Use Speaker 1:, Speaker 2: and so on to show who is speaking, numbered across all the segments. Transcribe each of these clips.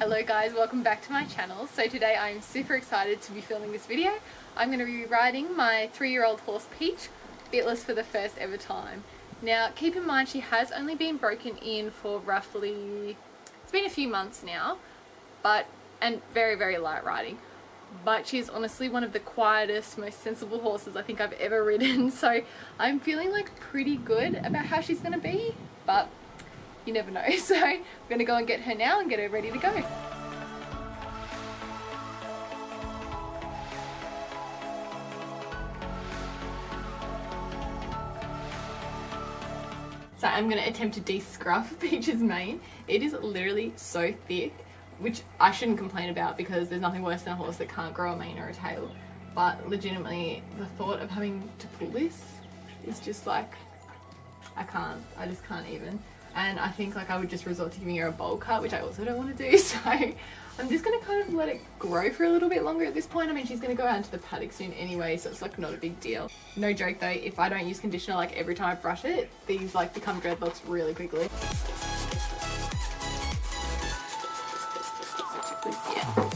Speaker 1: Hello guys, welcome back to my channel. So today I'm super excited to be filming this video. I'm going to be riding my 3-year-old horse Peach, bitless for the first ever time. Now keep in mind she has only been broken in for roughly, it's been a few months now, and very light riding. But she's honestly one of the quietest, most sensible horses I think I've ever ridden. So I'm feeling like pretty good about how she's going to be, but you never know. So I'm going to go and get her now and get her ready to go. So I'm going to attempt to de-scruff Peach's mane. It is literally so thick, which I shouldn't complain about because there's nothing worse than a horse that can't grow a mane or a tail. But legitimately, the thought of having to pull this is just like, I just can't even. And I think like I would just resort to giving her a bowl cut, which I also don't want to do. So I'm just going to kind of let it grow for a little bit longer at this point. I mean, she's going to go out into the paddock soon anyway, so it's like not a big deal. No joke though, if I don't use conditioner like every time I brush it, these like become dreadlocks really quickly. Yeah.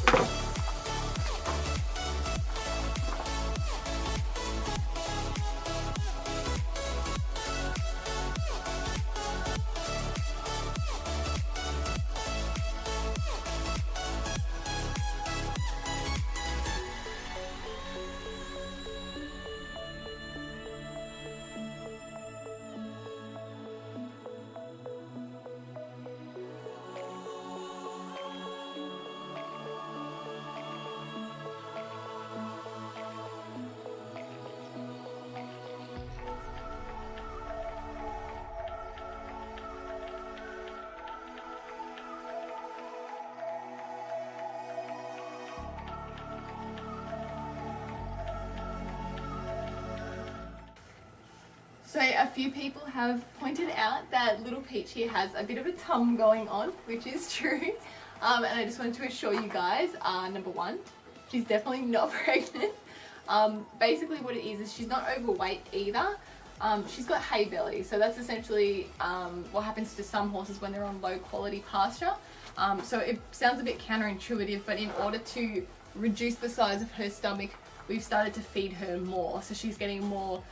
Speaker 1: So a few people have pointed out that little Peach here has a bit of a tum going on, which is true. And I just wanted to assure you guys, number one, she's definitely not pregnant. Basically what it is she's not overweight either. She's got hay belly, so that's essentially what happens to some horses when they're on low quality pasture. So it sounds a bit counterintuitive, but in order to reduce the size of her stomach, we've started to feed her more. So she's getting more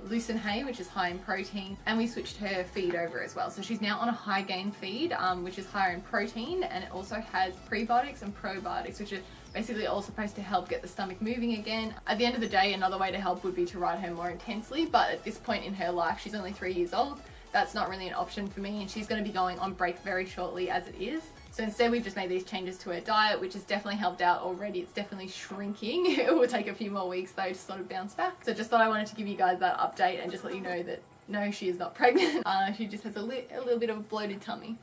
Speaker 1: lucerne hay, which is high in protein, and we switched her feed over as well. So she's now on a high gain feed, which is higher in protein, and it also has prebiotics and probiotics, which are basically all supposed to help get the stomach moving again. At the end of the day, another way to help would be to ride her more intensely, but at this point in her life, she's only 3 years old, that's not really an option for me, and she's going to be going on break very shortly as it is. So instead we've just made these changes to her diet, which has definitely helped out already. It's definitely shrinking. It will take a few more weeks though to sort of bounce back. So just thought I wanted to give you guys that update and just let you know that no, she is not pregnant. She just has a little bit of a bloated tummy.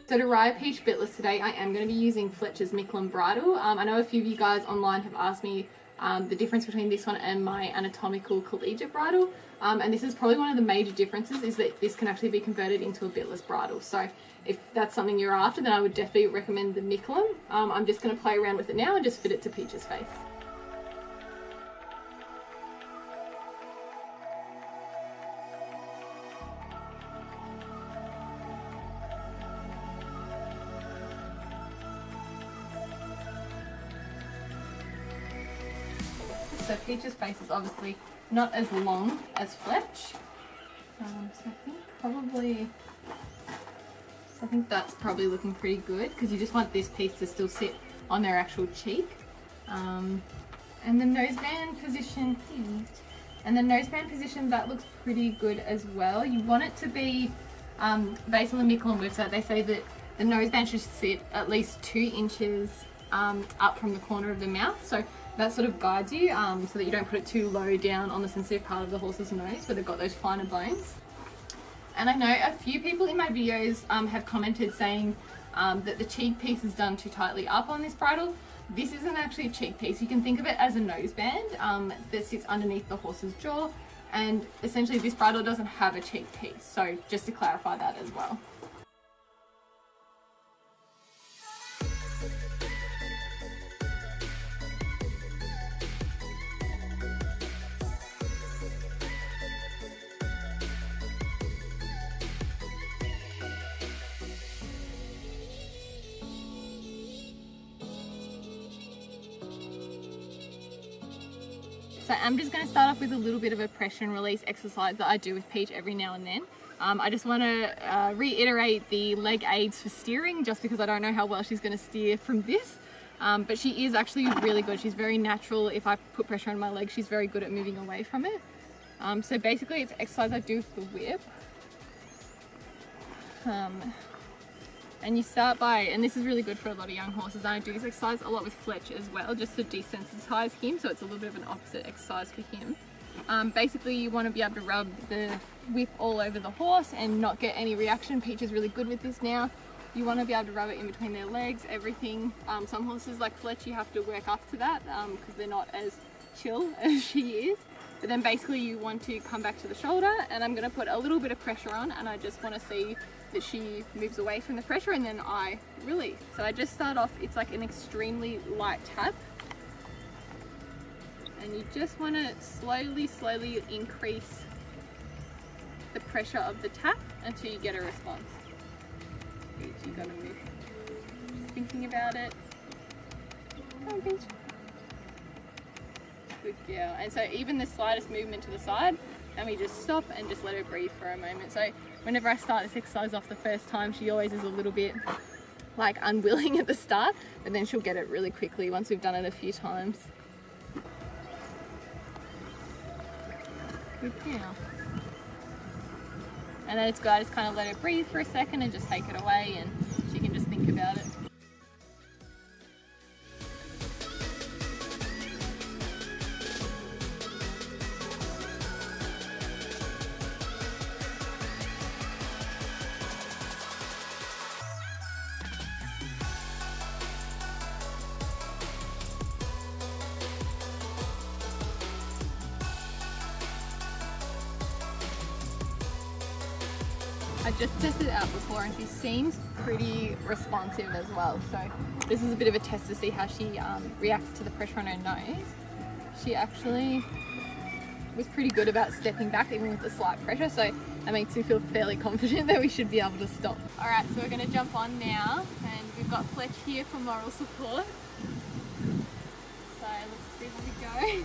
Speaker 1: So to ride Peach bitless today, I am going to be using Fletcher's Micklin bridle. I know a few of you guys online have asked me the difference between this one and my anatomical collegiate bridle. And this is probably one of the major differences, is that this can actually be converted into a bitless bridle. So if that's something you're after, then I would definitely recommend the Michelin. I'm just going to play around with it now and just fit it to Peach's face. So Peach's face is obviously not as long as Fletch. So I think that's probably looking pretty good, because you just want this piece to still sit on their actual cheek. And the noseband position, that looks pretty good as well. You want it to be, based on the Michelin website, they say that the noseband should sit at least 2 inches up from the corner of the mouth. So that sort of guides you, so that you don't put it too low down on the sensitive part of the horse's nose where they've got those finer bones. And I know a few people in my videos have commented saying that the cheek piece is done too tightly up on this bridle. This isn't actually a cheek piece. You can think of it as a noseband that sits underneath the horse's jaw, and essentially this bridle doesn't have a cheek piece. So just to clarify that as well. So I'm just going to start off with a little bit of a pressure and release exercise that I do with Peach every now and then. I just want to reiterate the leg aids for steering, just because I don't know how well she's going to steer from this. But she is actually really good. She's very natural. If I put pressure on my leg, she's very good at moving away from it. So basically it's exercise I do with the whip. And you start by, and this is really good for a lot of young horses, and I do this exercise a lot with Fletch as well, just to desensitize him, so it's a little bit of an opposite exercise for him. Basically you want to be able to rub the whip all over the horse and not get any reaction. Peach is really good with this now. You want to be able to rub it in between their legs, everything. Some horses like Fletch, you have to work up to that because they're not as chill as she is. But then basically you want to come back to the shoulder, and I'm going to put a little bit of pressure on, and I just want to see that she moves away from the pressure, and then I release. So I just start off, it's like an extremely light tap, and you just want to slowly increase the pressure of the tap until you get a response. You gotta move. Just thinking about it. Oh, Peach. Good girl. And so even the slightest movement to the side, and we just stop and just let her breathe for a moment. So whenever I start this exercise off the first time, she always is a little bit like unwilling at the start, but then she'll get it really quickly once we've done it a few times. Good girl. And then it's good, I just kind of let her breathe for a second and just take it away, and she can just think about it. I just tested it out before, and she seems pretty responsive as well. So this is a bit of a test to see how she reacts to the pressure on her nose. She actually was pretty good about stepping back even with the slight pressure, so that makes me feel fairly confident that we should be able to stop. Alright, so we're going to jump on now, and we've got Fletch here for moral support. So let's see how we go.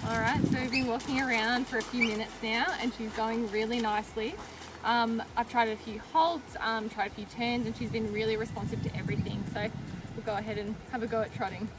Speaker 1: Alright, so we've been walking around for a few minutes now and she's going really nicely. I've tried a few halts, tried a few turns, and she's been really responsive to everything. So we'll go ahead and have a go at trotting.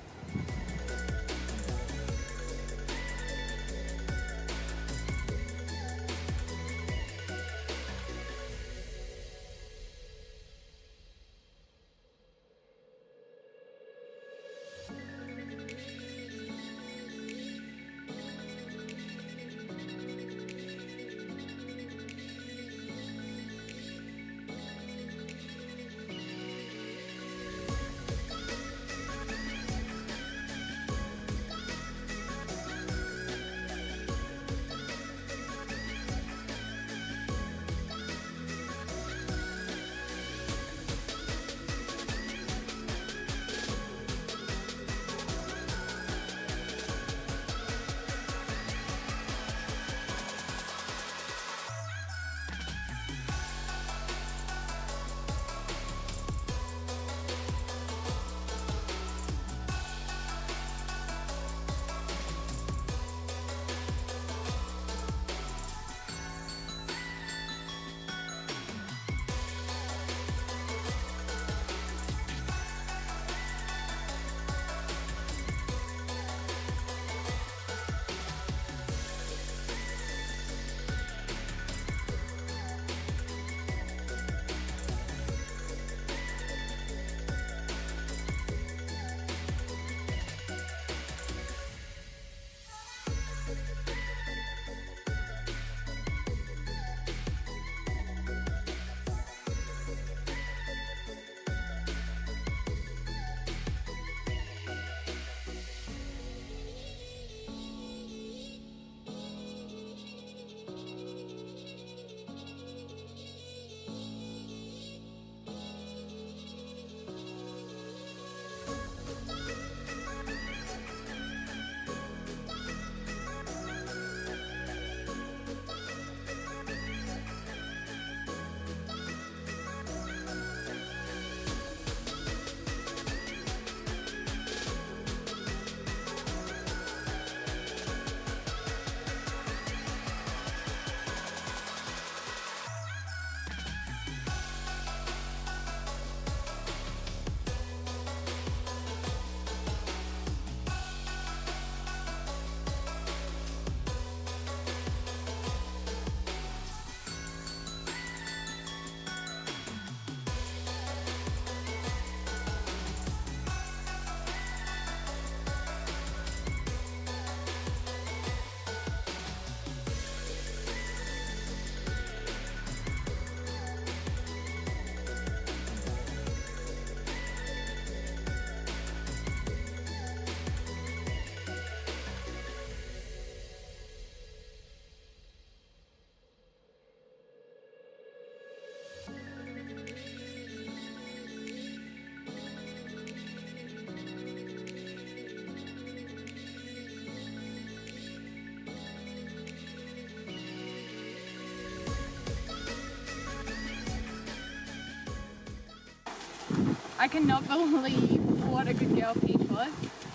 Speaker 1: I cannot believe what a good girl Peach was.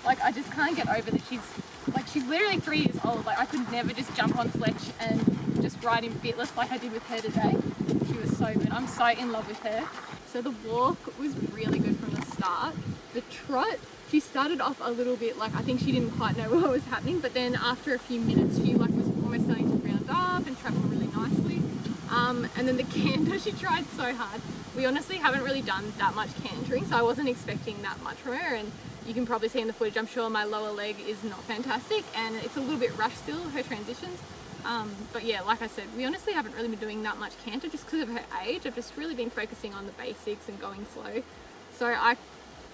Speaker 1: Like, I just can't get over that she's literally 3 years old. Like, I could never just jump on Fletch and just ride him bitless like I did with her today. She was so good. I'm so in love with her. So the walk was really good from the start. The trot, she started off a little bit like, I think she didn't quite know what was happening, but then after a few minutes she like was almost starting to round up and travel really nicely. And then the canter, she tried so hard. We honestly haven't really done that much cantering, so I wasn't expecting that much from her, and you can probably see in the footage, I'm sure my lower leg is not fantastic and it's a little bit rushed still, her transitions. But yeah, like I said, we honestly haven't really been doing that much canter just because of her age. I've just really been focusing on the basics and going slow. So I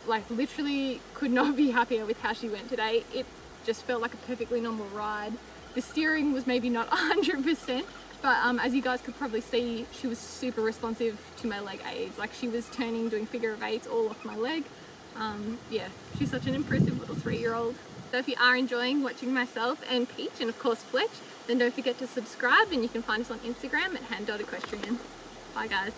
Speaker 1: like literally could not be happier with how she went today. It just felt like a perfectly normal ride. The steering was maybe not 100%, but as you guys could probably see, she was super responsive to my leg aids. Like, she was turning, doing figure of eights all off my leg. Yeah, she's such an impressive little 3-year-old. So if you are enjoying watching myself and Peach and of course Fletch, then don't forget to subscribe, and you can find us on Instagram at hand.equestrian. Bye guys.